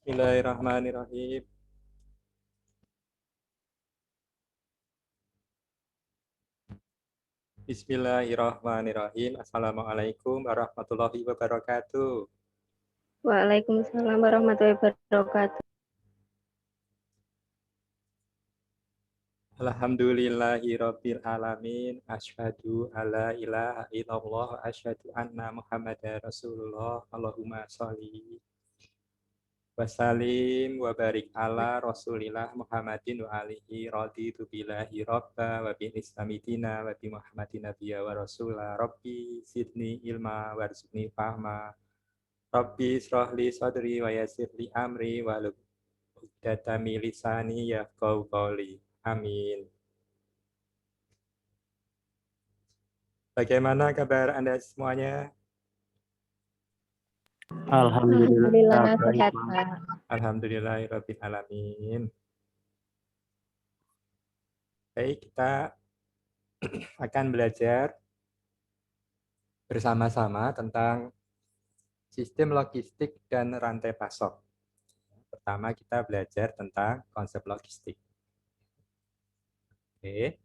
Bismillahirrahmanirrahim. Bismillahirrahmanirrahim. Assalamualaikum warahmatullahi wabarakatuh. Waalaikumsalam warahmatullahi wabarakatuh. Alhamdulillahirabbil alamin. Asyhadu alla ilaha illallah wa asyhadu anna Muhammadar Rasulullah. Allahumma sholli wa sallim wa barik ala Rasulillah Muhammadin wa alihi raditu billahi rabba wa bil islami dina wa bi Muhammadin nabiyya wa rasula. Rabbi zidni ilma warzuqni fahma. Rabbi israhli sadri wa yassirli amri wahlul 'uqdatam min lisani yafqahu qawli. Amin. Bagaimana kabar Anda semuanya? Alhamdulillah Alhamdulillah baik, sehat, Pak. Pak. Alhamdulillahirabbil alamin. Baik, kita akan belajar bersama-sama tentang sistem logistik dan rantai pasok. Pertama kita belajar tentang konsep logistik. Oke.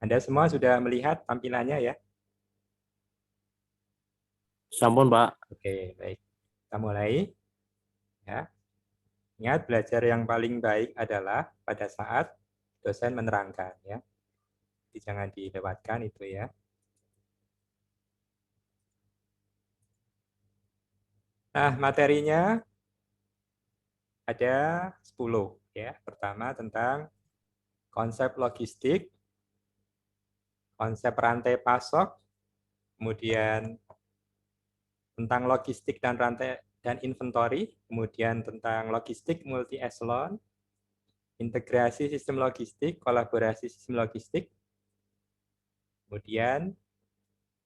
Anda semua sudah melihat tampilannya ya? Sampun, Pak. Oke, baik. Kita mulai. Ya. Ingat, belajar yang paling baik adalah pada saat dosen menerangkan. Ya. Jadi jangan dilewatkan itu ya. Nah, materinya ada 10. Ya. Pertama tentang konsep logistik, konsep rantai pasok, kemudian tentang logistik dan rantai dan inventory, kemudian tentang logistik multi echelon, integrasi sistem logistik, kolaborasi sistem logistik, kemudian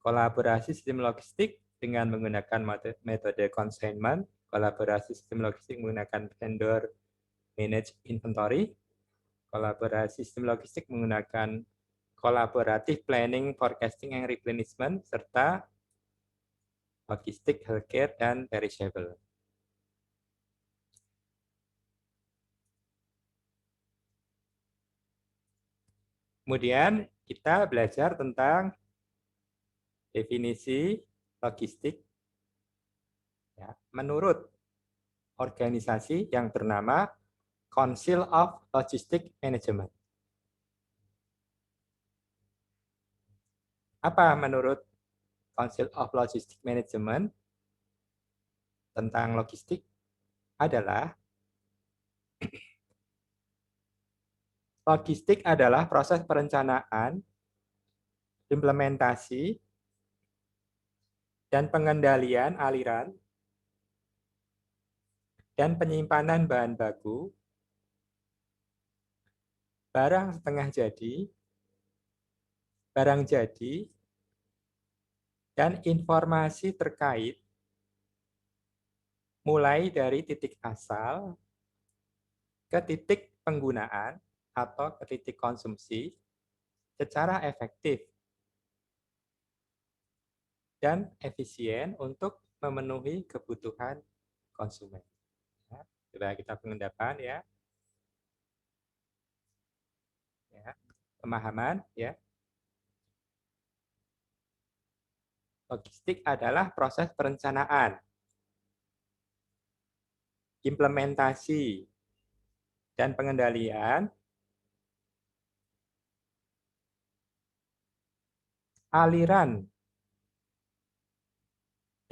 kolaborasi sistem logistik dengan menggunakan metode consignment, kolaborasi sistem logistik menggunakan vendor manage inventory, kolaborasi sistem logistik menggunakan collaborative planning, forecasting, and replenishment, serta logistik, healthcare, dan perishable. Kemudian kita belajar tentang definisi logistik ya, menurut organisasi yang bernama Council of Logistic Management. Apa menurut Council of Logistic Management tentang logistik adalah logistik adalah proses perencanaan, implementasi, dan pengendalian aliran dan penyimpanan bahan baku, barang setengah jadi, barang jadi, dan informasi terkait mulai dari titik asal ke titik penggunaan atau ke titik konsumsi secara efektif dan efisien untuk memenuhi kebutuhan konsumen. Ya, coba kita pengendapan ya. Pemahaman ya. Logistik adalah proses perencanaan, implementasi, dan pengendalian aliran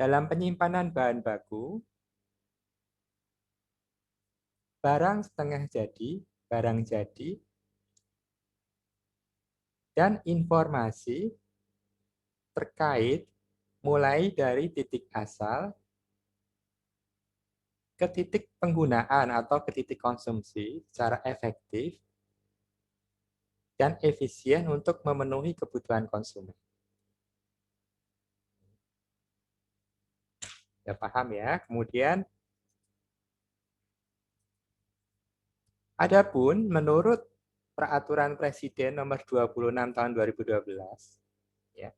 dalam penyimpanan bahan baku, barang setengah jadi, barang jadi, dan informasi terkait mulai dari titik asal ke titik penggunaan atau ke titik konsumsi secara efektif dan efisien untuk memenuhi kebutuhan konsumen. Ya paham ya. Kemudian adapun menurut Peraturan Presiden Nomor 26 Tahun 2012, ya,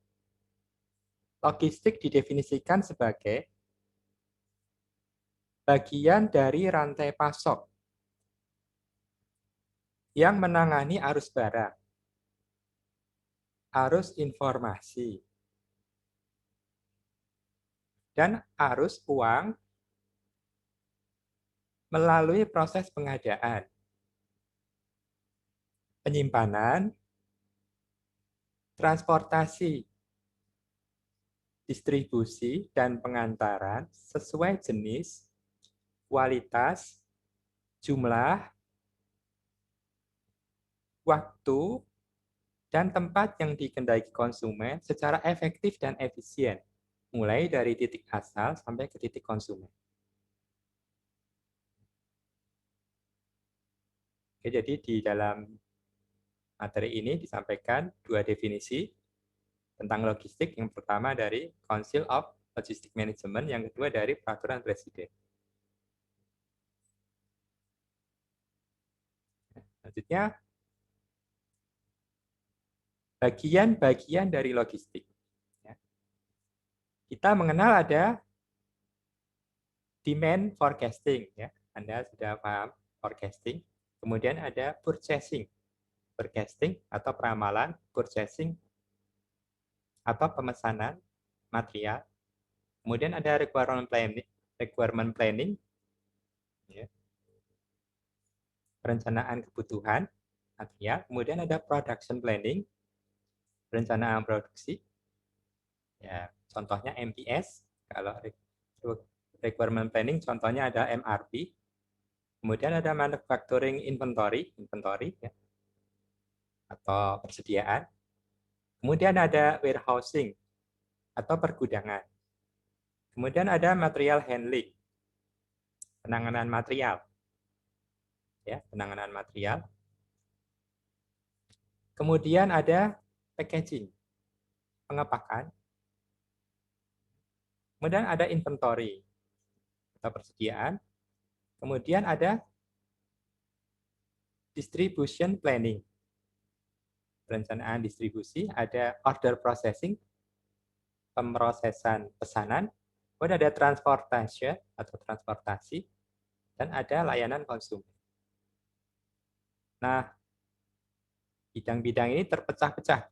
logistik didefinisikan sebagai bagian dari rantai pasok yang menangani arus barang, arus informasi, dan arus uang melalui proses pengadaan, penyimpanan, transportasi, distribusi, dan pengantaran sesuai jenis, kualitas, jumlah, waktu, dan tempat yang dikehendaki konsumen secara efektif dan efisien, mulai dari titik asal sampai ke titik konsumen. Oke, jadi di dalam materi ini disampaikan dua definisi tentang logistik. Yang pertama dari Council of Logistic Management, yang kedua dari Peraturan Presiden. Selanjutnya, bagian-bagian dari logistik. Kita mengenal ada demand forecasting. Anda sudah paham forecasting. Kemudian ada purchasing. Forecasting atau peramalan, purchasing atau pemesanan material. Kemudian ada requirement planning, perencanaan kebutuhan material. Kemudian ada production planning, perencanaan produksi. Ya, contohnya MPS. Kalau requirement planning, contohnya ada MRP. Kemudian ada manufacturing inventory ya, atau persediaan. Kemudian ada warehousing atau pergudangan. Kemudian ada material handling, penanganan material. Ya, penanganan material. Kemudian ada packaging, pengepakan. Kemudian ada inventory atau persediaan. Kemudian ada distribution planning, perencanaan distribusi. Ada order processing, pemrosesan pesanan. Kemudian ada transportation atau transportasi. Dan ada layanan konsumen. Nah, bidang-bidang ini terpecah-pecah,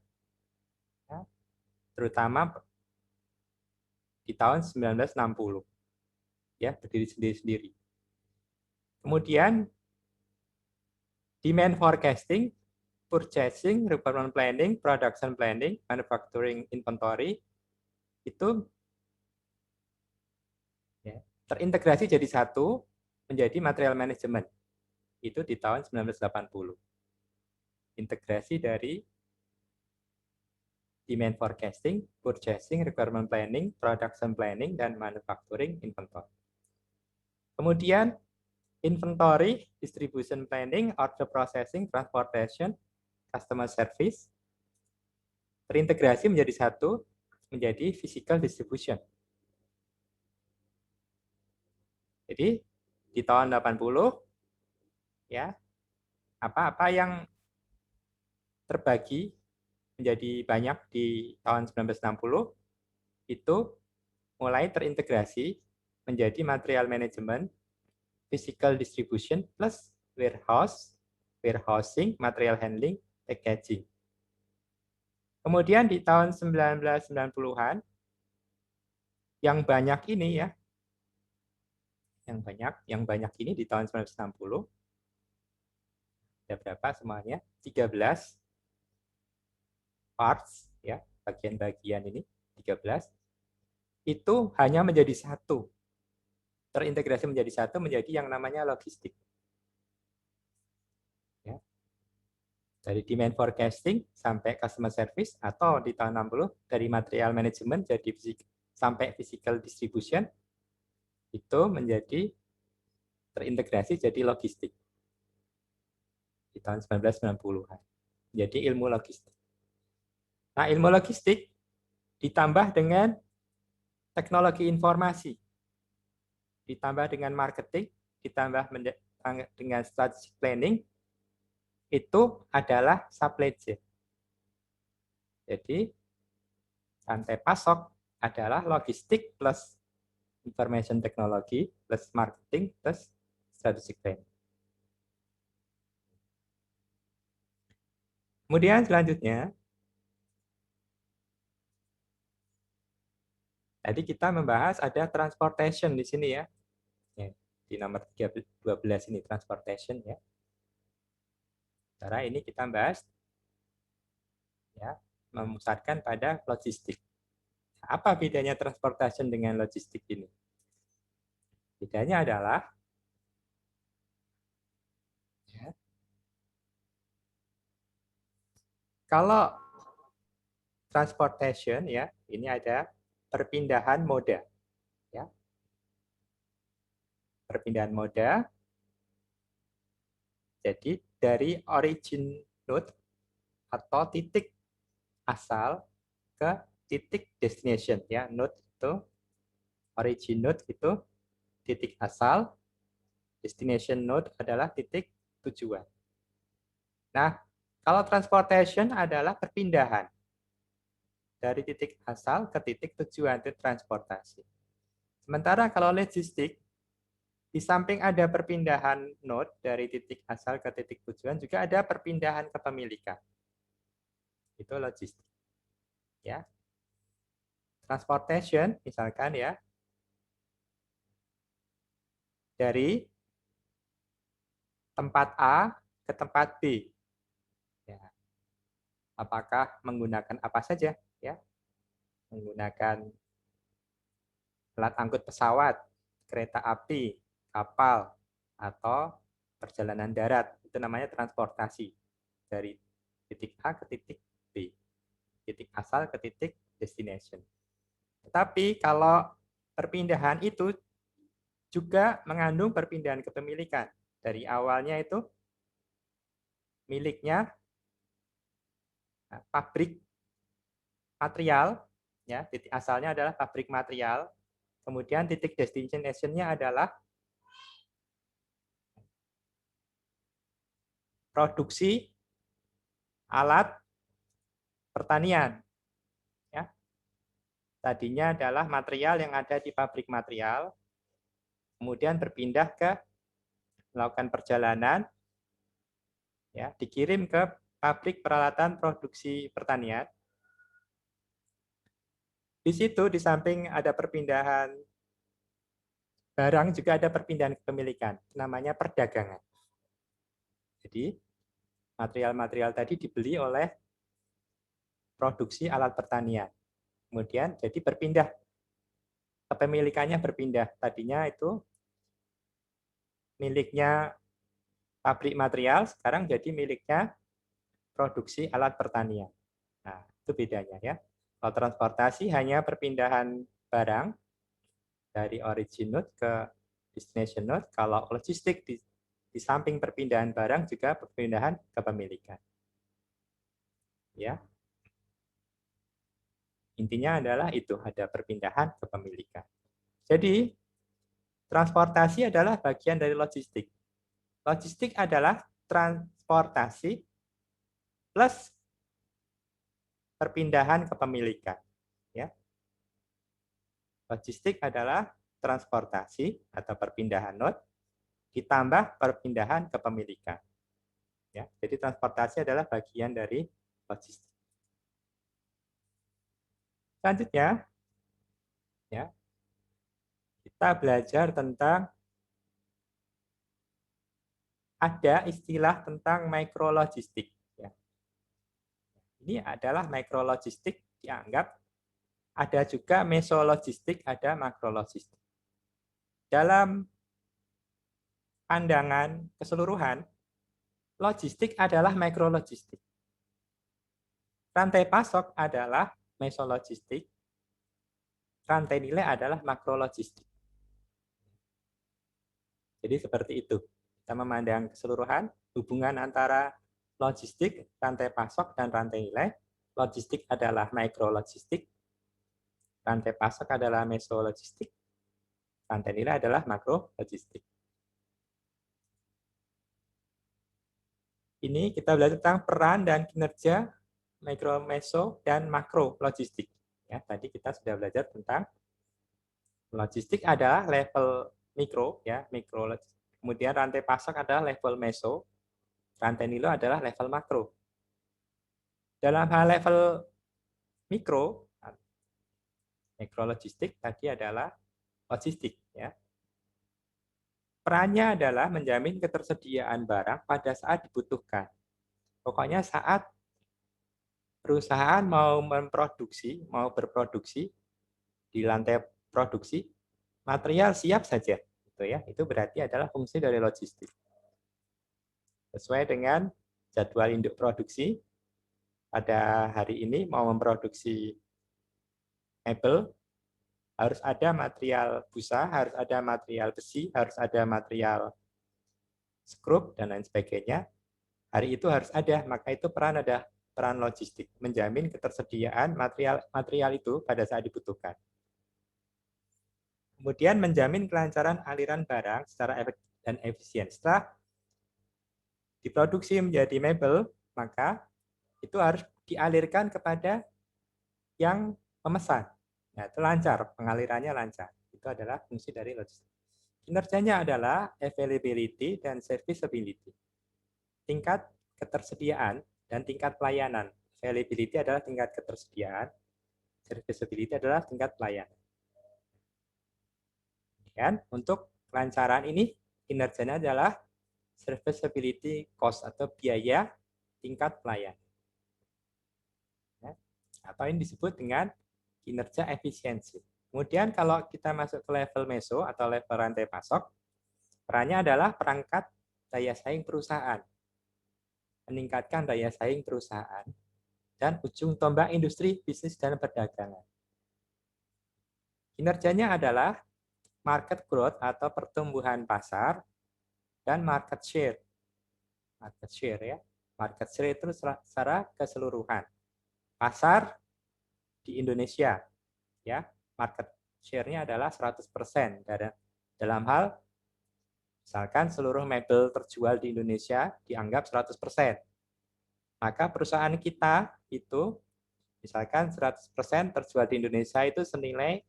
terutama di tahun 1960, ya, berdiri sendiri-sendiri. Kemudian demand forecasting, purchasing, requirement planning, production planning, manufacturing inventory itu ya, terintegrasi jadi satu menjadi material management. Itu di tahun 1980. Integrasi dari demand forecasting, purchasing, requirement planning, production planning, dan manufacturing inventory. Kemudian inventory, distribution planning, order processing, transportation, customer service, terintegrasi menjadi satu, menjadi physical distribution. Jadi di tahun 80, ya, apa-apa yang terbagi menjadi banyak di tahun 1960 itu mulai terintegrasi menjadi material management, physical distribution plus warehousing, material handling, packaging. Kemudian di tahun 1990-an yang banyak ini ya, yang banyak ini di tahun 1960 ada berapa semuanya? 13 parts ya, bagian-bagian ini 13 itu hanya menjadi satu, terintegrasi menjadi satu, menjadi yang namanya logistik. Ya. Dari demand forecasting sampai customer service, atau di tahun 60 dari material management jadi sampai physical distribution, itu menjadi terintegrasi jadi logistik di tahun 1990-an. Jadi ilmu logistik. Nah, ilmu logistik ditambah dengan teknologi informasi, ditambah dengan marketing, ditambah dengan strategic planning, itu adalah supply chain. Jadi, rantai pasok adalah logistik plus information technology plus marketing plus strategic planning. Kemudian selanjutnya, tadi kita membahas ada transportation di sini ya. Di nomor 12 ini transportation ya. Cara ini kita bahas ya, memusatkan pada logistik. Apa bedanya transportation dengan logistik ini? Bedanya adalah ya, kalau transportation ya, ini ada perpindahan moda ya. Perpindahan moda. Jadi dari origin node atau titik asal ke titik destination ya. Node itu origin node itu titik asal, destination node adalah titik tujuan. Nah, kalau transportation adalah perpindahan dari titik asal ke titik tujuan, itu transportasi. Sementara kalau logistik, di samping ada perpindahan node dari titik asal ke titik tujuan, juga ada perpindahan kepemilikan. Itu logistik. Ya. Transportation, misalkan ya, dari tempat A ke tempat B. Ya. Apakah menggunakan apa saja? Ya. Menggunakan alat angkut pesawat, kereta api, kapal, atau perjalanan darat. Itu namanya transportasi. Dari titik A ke titik B. Titik asal ke titik destination. Tetapi kalau perpindahan itu juga mengandung perpindahan kepemilikan. Dari awalnya itu miliknya pabrik material, ya, titik asalnya adalah pabrik material, kemudian titik destination-nya adalah produksi alat pertanian. Ya. Tadinya adalah material yang ada di pabrik material, kemudian berpindah ke melakukan perjalanan, ya, dikirim ke pabrik peralatan produksi pertanian. Di situ di samping ada perpindahan barang, juga ada perpindahan kepemilikan, namanya perdagangan. Jadi material-material tadi dibeli oleh produksi alat pertanian. Kemudian jadi berpindah, kepemilikannya berpindah. Tadinya itu miliknya pabrik material, sekarang jadi miliknya produksi alat pertanian. Nah, itu bedanya ya. Kalau transportasi hanya perpindahan barang dari origin node ke destination node. Kalau logistik di samping perpindahan barang juga perpindahan kepemilikan. Ya. Intinya adalah itu, ada perpindahan kepemilikan. Jadi, transportasi adalah bagian dari logistik. Logistik adalah transportasi plus perpindahan kepemilikan. Ya. Logistik adalah transportasi atau perpindahan node ditambah perpindahan kepemilikan. Ya, jadi transportasi adalah bagian dari logistik. Selanjutnya, ya, kita belajar tentang ada istilah tentang mikrologistik. Ya. Ini adalah mikrologistik, dianggap ada juga mesologistik, ada makrologistik. Dalam pandangan keseluruhan, logistik adalah mikrologistik. Rantai pasok adalah mesologistik, rantai nilai adalah makrologistik. Jadi seperti itu. Kita memandang keseluruhan hubungan antara logistik, rantai pasok, dan rantai nilai. Logistik adalah mikrologistik, rantai pasok adalah mesologistik, rantai nilai adalah makrologistik. Ini kita belajar tentang peran dan kinerja mikro, meso, dan makro logistik. Ya, tadi kita sudah belajar tentang Logistik adalah level mikro, ya, mikro. Kemudian rantai pasok adalah level meso, rantai nilo adalah level makro. Dalam hal level mikro, mikrologistik tadi adalah logistik, ya. Perannya adalah menjamin ketersediaan barang pada saat dibutuhkan. Pokoknya saat perusahaan mau berproduksi di lantai produksi, material siap saja, gitu ya. Itu berarti adalah fungsi dari logistik. Sesuai dengan jadwal induk produksi, pada hari ini mau memproduksi mebel, harus ada material busa, harus ada material besi, harus ada material skrup, dan lain sebagainya. Hari itu harus ada, maka itu peran logistik, menjamin ketersediaan material itu pada saat dibutuhkan. Kemudian menjamin kelancaran aliran barang secara efektif dan efisien. Setelah diproduksi menjadi mebel, maka itu harus dialirkan kepada yang memesan. Nah, itu lancar, pengalirannya lancar. Itu adalah fungsi dari logistik. Kinerjanya adalah availability dan serviceability. Tingkat ketersediaan dan tingkat pelayanan. Availability adalah tingkat ketersediaan, serviceability adalah tingkat pelayanan. Dan untuk kelancaran ini, kinerjanya adalah serviceability cost atau biaya tingkat pelayanan. Atau ini disebut dengan kinerja efisiensi. Kemudian kalau kita masuk ke level meso atau level rantai pasok, perannya adalah perangkat daya saing perusahaan, meningkatkan daya saing perusahaan, dan ujung tombak industri, bisnis, dan perdagangan. Kinerjanya adalah market growth atau pertumbuhan pasar, dan market share. Market share, ya. Market share itu secara keseluruhan. Pasar di Indonesia, ya, market share-nya adalah 100%. Dalam hal misalkan seluruh mebel terjual di Indonesia dianggap 100%. Maka perusahaan kita itu misalkan 100% terjual di Indonesia itu senilai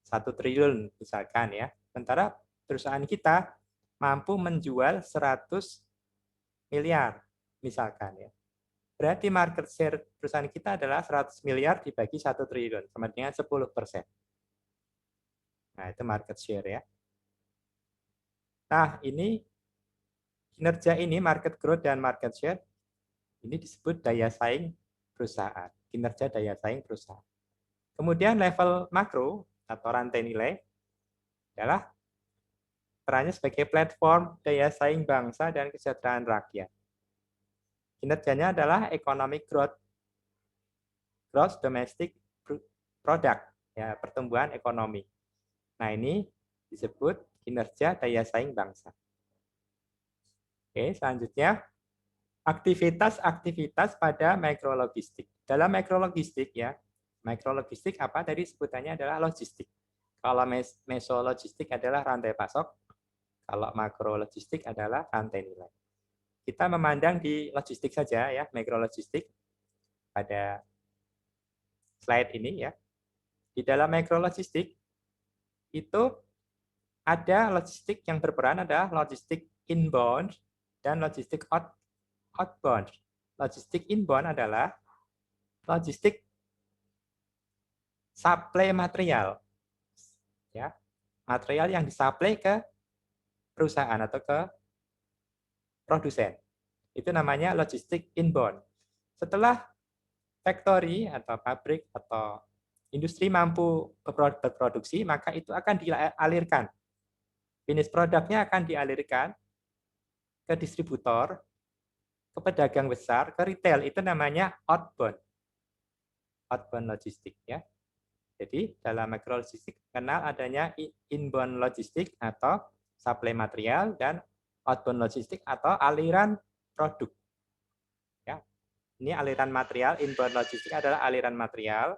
1 triliun misalkan, ya. Sementara perusahaan kita mampu menjual 100 miliar misalkan, ya. Berarti market share perusahaan kita adalah 100 miliar dibagi 1 triliun, sama dengan 10%. Nah, itu market share, ya. Nah, ini kinerja ini, market growth dan market share, ini disebut daya saing perusahaan, kinerja daya saing perusahaan. Kemudian level makro atau rantai nilai adalah perannya sebagai platform daya saing bangsa dan kesejahteraan rakyat. Kinerjanya adalah economic growth, gross domestic product, ya, pertumbuhan ekonomi. Nah, ini disebut kinerja daya saing bangsa. Oke, selanjutnya aktivitas-aktivitas pada mikrologistik. Dalam mikrologistik, ya, mikrologistik apa tadi sebutannya adalah logistik. Kalau mesologistik adalah rantai pasok, kalau makrologistik adalah rantai nilai. Kita memandang di logistik saja, ya, mikrologistik pada slide ini, ya. Di dalam mikrologistik itu ada logistik yang berperan adalah logistik inbound dan logistik outbound. Logistik inbound adalah logistik supply material, ya, material yang disuplai ke perusahaan atau ke produsen. Itu namanya logistik inbound. Setelah factory atau pabrik atau industri mampu berproduksi, maka itu akan dialirkan. Finish produknya akan dialirkan ke distributor, ke pedagang besar, ke retail. Itu namanya outbound. Outbound logistik, ya. Jadi dalam mikrologistik kenal adanya inbound logistik atau supply material dan outbound logistik atau aliran produk. Ya. Ini aliran material, inbound logistik adalah aliran material,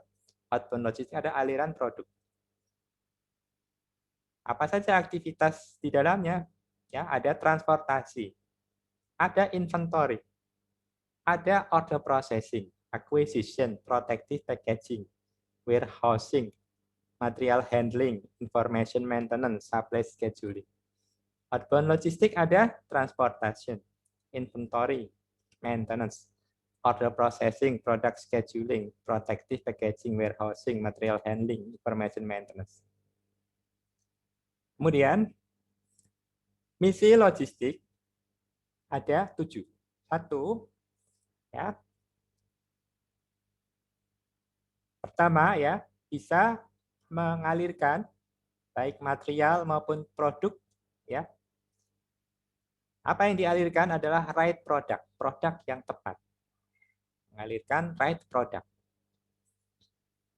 outbound logistik ada aliran produk. Apa saja aktivitas di dalamnya? Ya, ada transportasi, ada inventory, ada order processing, acquisition, protective packaging, warehousing, material handling, information maintenance, supply scheduling. Outbound logistik ada transportation, inventory, maintenance, order processing, product scheduling, protective packaging, warehousing, material handling, information maintenance. Kemudian, misi logistik ada 7. 1, ya. Pertama, ya, bisa mengalirkan baik material maupun produk, ya. Apa yang dialirkan adalah right product, produk yang tepat. Mengalirkan right product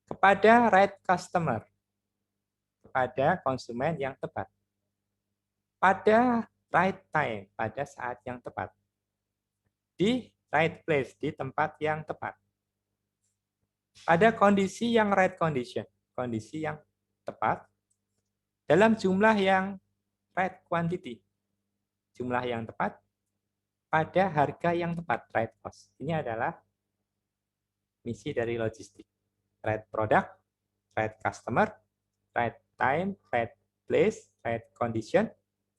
kepada right customer, kepada konsumen yang tepat, pada right time, pada saat yang tepat, di right place, di tempat yang tepat, pada kondisi yang right condition, kondisi yang tepat, dalam jumlah yang right quantity, jumlah yang tepat, pada harga yang tepat, right cost. Ini adalah misi dari logistik. Right product, right customer, right time, right place, right condition,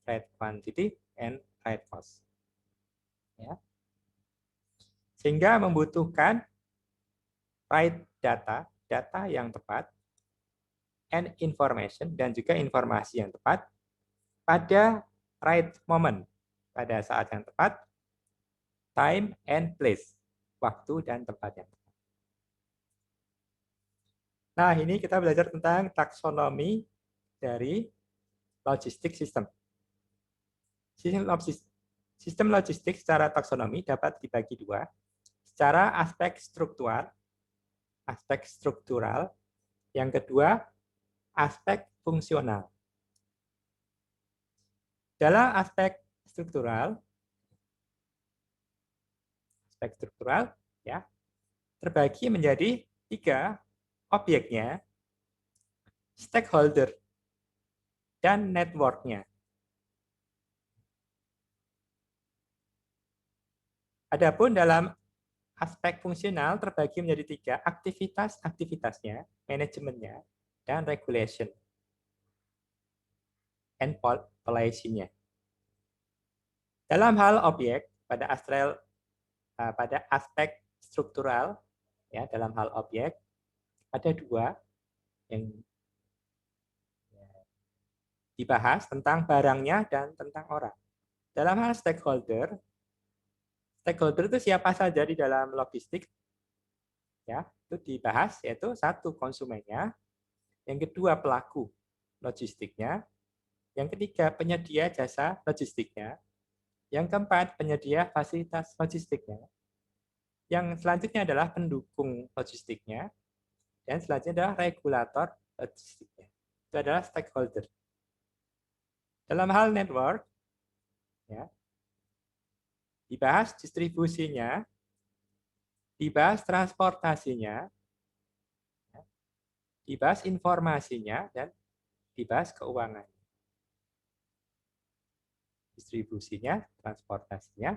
right quantity, and right cost. Ya. Sehingga membutuhkan right data, data yang tepat, and information, dan juga informasi yang tepat pada right moment, pada saat yang tepat, time and place, waktu dan tempat yang tepat. Nah, ini kita belajar tentang taksonomi dari logistik sistem. Sistem logistik secara taksonomi dapat dibagi 2, secara aspek struktural, yang kedua aspek fungsional. Dalam aspek struktural ya, terbagi menjadi 3 objeknya, stakeholder, dan network-nya. Adapun dalam aspek fungsional terbagi menjadi 3, aktivitas-aktivitasnya, manajemennya, dan regulation and policy-nya. Dalam hal objek, pada aspek struktural, ya, dalam hal objek, ada 2 yang dibahas, tentang barangnya dan tentang orang. Dalam hal stakeholder itu siapa saja di dalam logistik, ya, itu dibahas, yaitu 1, konsumennya, yang kedua pelaku logistiknya, yang ketiga penyedia jasa logistiknya, yang keempat penyedia fasilitas logistiknya, yang selanjutnya adalah pendukung logistiknya, dan selanjutnya adalah regulator logistiknya. Itu adalah stakeholder. Dalam hal network, ya, dibahas distribusinya, dibahas transportasinya, dibahas informasinya, dan dibahas keuangan. Distribusinya, transportasinya.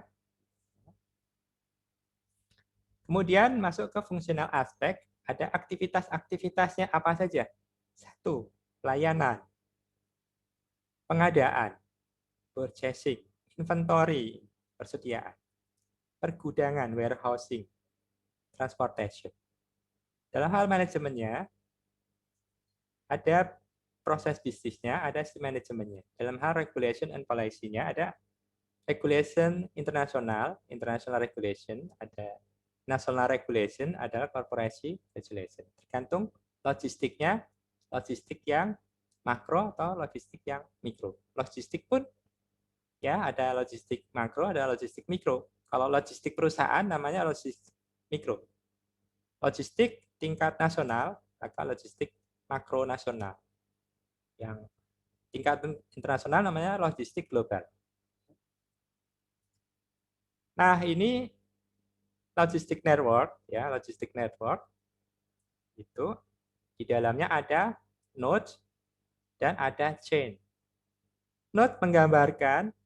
Kemudian masuk ke fungsional aspek, ada aktivitas-aktivitasnya apa saja? 1, pelayanan, pengadaan, purchasing, inventory, persediaan, pergudangan, warehousing, transportation. Dalam hal manajemennya, ada proses bisnisnya, ada manajemennya. Dalam hal regulation and policy-nya, ada regulation internasional regulation, ada national regulation, adalah corporation regulation. Tergantung logistiknya, logistik yang makro atau logistik yang mikro. Logistik pun, ya, ada logistik makro, ada logistik mikro. Kalau logistik perusahaan namanya logistik mikro. Logistik tingkat nasional, maka logistik makro nasional. Yang tingkat internasional namanya logistik global. Nah, ini logistik network, ya, logistik network itu di dalamnya ada node dan ada chain. Node menggambarkan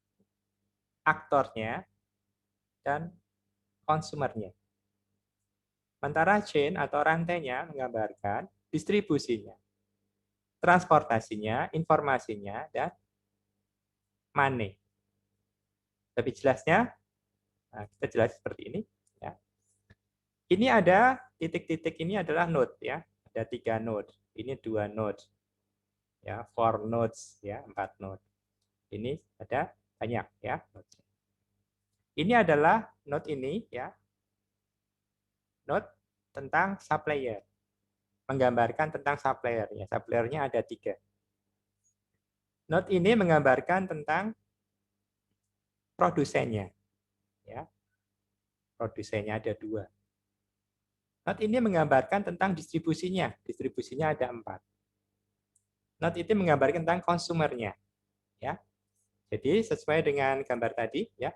aktornya dan konsumernya. Sementara chain atau rantainya menggambarkan distribusinya. transportasinya, informasinya, dan money. Lebih jelasnya, nah, kita jelas seperti ini. Ya. Ini ada titik-titik ini adalah node ya, ada 3 node. Ini 2 node, ya, 4 nodes ya, 4 node. Ini ada banyak ya. Ini adalah node ini ya, node tentang supplier, menggambarkan tentang supplier ya. Suppliernya ada 3. Node ini menggambarkan tentang produsennya ya. Produsennya ada 2. Node ini menggambarkan tentang distribusinya. Distribusinya ada 4. Node ini menggambarkan tentang konsumernya ya. Jadi sesuai dengan gambar tadi ya,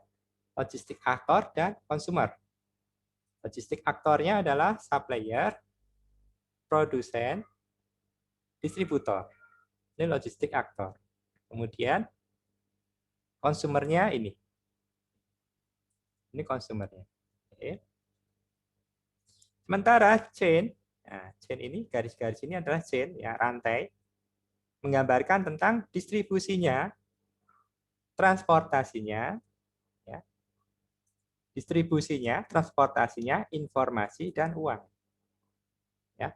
logistik aktor dan konsumer. Logistik aktornya adalah supplier, produsen, distributor. Ini logistik aktor. Kemudian konsumernya ini. Ini konsumernya. Oke. Sementara chain, nah, chain ini, garis-garis ini adalah chain, ya, rantai, menggambarkan tentang distribusinya, transportasinya, ya, distribusinya, transportasinya, informasi, dan uang. Ya.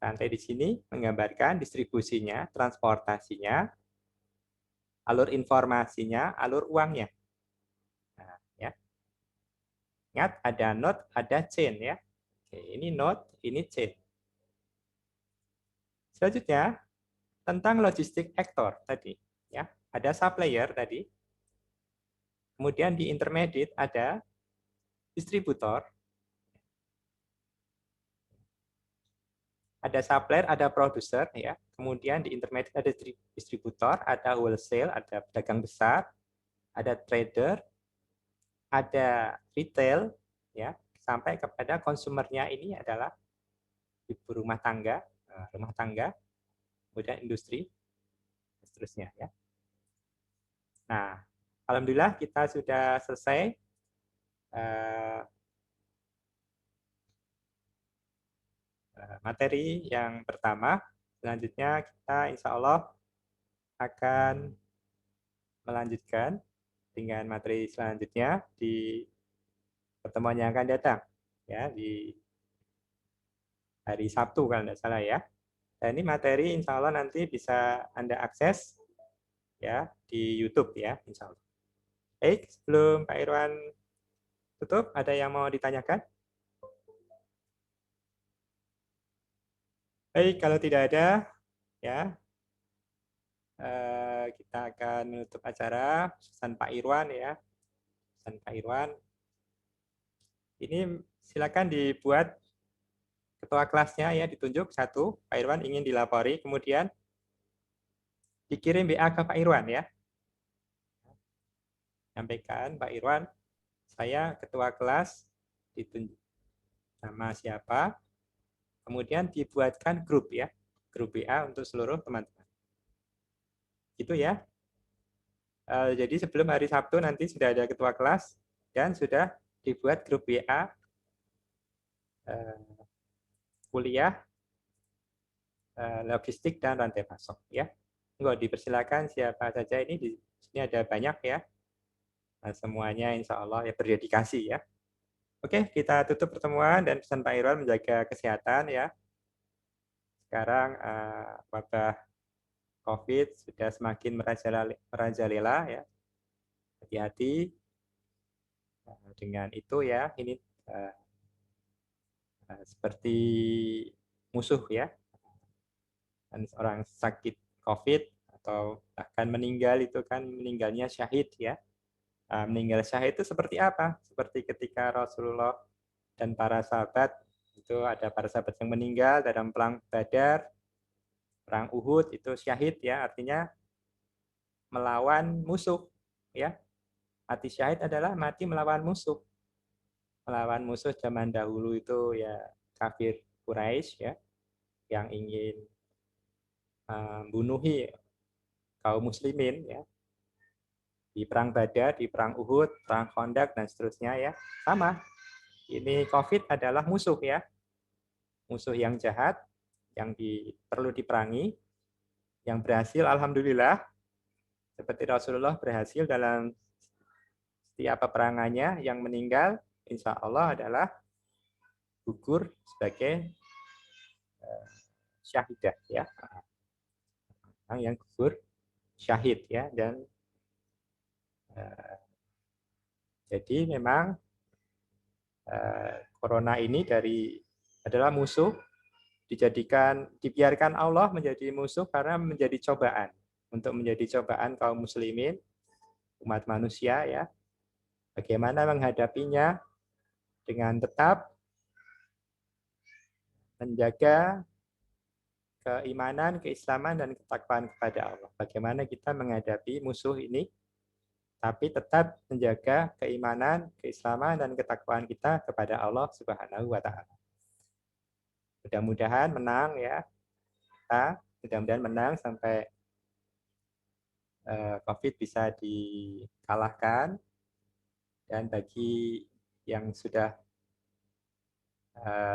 Rantai di sini menggambarkan distribusinya, transportasinya, alur informasinya, alur uangnya. Nah, ya. Ingat, ada node, ada chain ya. Oke, ini node, ini chain. Selanjutnya, tentang logistik actor tadi. Ya, ada supplier tadi. Kemudian di intermediate ada distributor. Ada supplier, ada producer ya. Kemudian di intermediate ada distributor, ada wholesale, ada pedagang besar, ada trader, ada retail ya, sampai kepada konsumernya ini adalah ibu rumah tangga, kemudian industri, dan seterusnya ya. Nah, alhamdulillah kita sudah selesai materi yang pertama. Selanjutnya kita insya Allah akan melanjutkan dengan materi selanjutnya di pertemuan yang akan datang ya, di hari Sabtu kalau tidak salah ya. Dan ini materi insya Allah nanti bisa Anda akses ya di YouTube ya insya Allah. Baik, sebelum Pak Irwan tutup, ada yang mau ditanyakan? Baik, kalau tidak ada ya, kita akan menutup acara. Pesan Pak Irwan ya, pesan Pak Irwan. Ini silakan dibuat ketua kelasnya ya, ditunjuk satu, Pak Irwan ingin dilapori, kemudian dikirim WA ke Pak Irwan ya. Sampaikan Pak Irwan, saya ketua kelas, ditunjuk nama siapa, kemudian dibuatkan grup ya, grup WA untuk seluruh teman-teman. Gitu ya. Jadi sebelum hari Sabtu nanti sudah ada ketua kelas dan sudah dibuat grup WA kuliah logistik dan rantai pasok ya. Enggak, dipersilakan siapa saja, ini di sini ada banyak ya. Nah, semuanya insya Allah ya berdedikasi ya. Oke, kita tutup pertemuan dan pesan Pak Irwan menjaga kesehatan ya. Sekarang wabah COVID sudah semakin merajalela ya. Hati-hati dengan itu ya. Ini seperti musuh ya. Dan orang sakit COVID atau bahkan meninggal itu kan meninggalnya syahid ya. Meninggal syahid itu seperti apa? Seperti ketika Rasulullah dan para sahabat, itu ada para sahabat yang meninggal dalam perang Badar, perang Uhud, itu syahid ya, artinya melawan musuh ya. Mati syahid adalah mati melawan musuh. Melawan musuh zaman dahulu itu ya kafir Quraisy ya, yang ingin membunuhi kaum muslimin ya. Di perang Badar, di perang Uhud, perang Khandaq dan seterusnya ya. Sama. Ini COVID adalah musuh ya. Musuh yang jahat yang perlu diperangi. Yang berhasil, alhamdulillah, seperti Rasulullah berhasil dalam setiap peperangannya. Yang meninggal, insya Allah adalah gugur sebagai syahidah, ya. Yang gugur syahid, ya. Dan jadi memang corona ini adalah musuh, dibiarkan Allah menjadi musuh karena menjadi cobaan, untuk menjadi cobaan kaum muslimin, umat manusia, ya. Bagaimana menghadapinya dengan tetap menjaga keimanan, keislaman, dan ketakwaan kepada Allah. Bagaimana kita menghadapi musuh ini, tapi tetap menjaga keimanan, keislaman, dan ketakwaan kita kepada Allah Subhanahu wa Ta'ala. Mudah-mudahan menang, ya. Kita mudah-mudahan menang sampai COVID bisa dikalahkan. Dan bagi yang sudah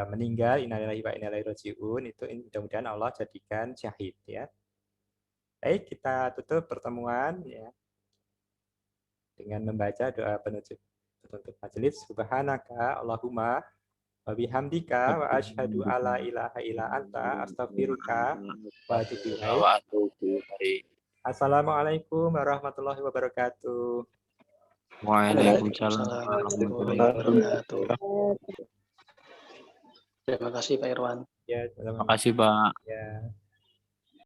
meninggal, innalillahi wa inna ilaihi raji'un, itu mudah-mudahan Allah jadikan syahid, ya. Baik, kita tutup pertemuan, ya, dengan membaca doa penutup majelis. Subhanaka Allahumma wa bihamdika wa asyhadu alla ilaha illa anta astaghfiruka wa atubu ilaik. Assalamualaikum warahmatullahi wabarakatuh. Waalaikumsalam warahmatullahi wabarakatuh. Terima kasih Pak Irwan. Ya, terima kasih Pak. Ya.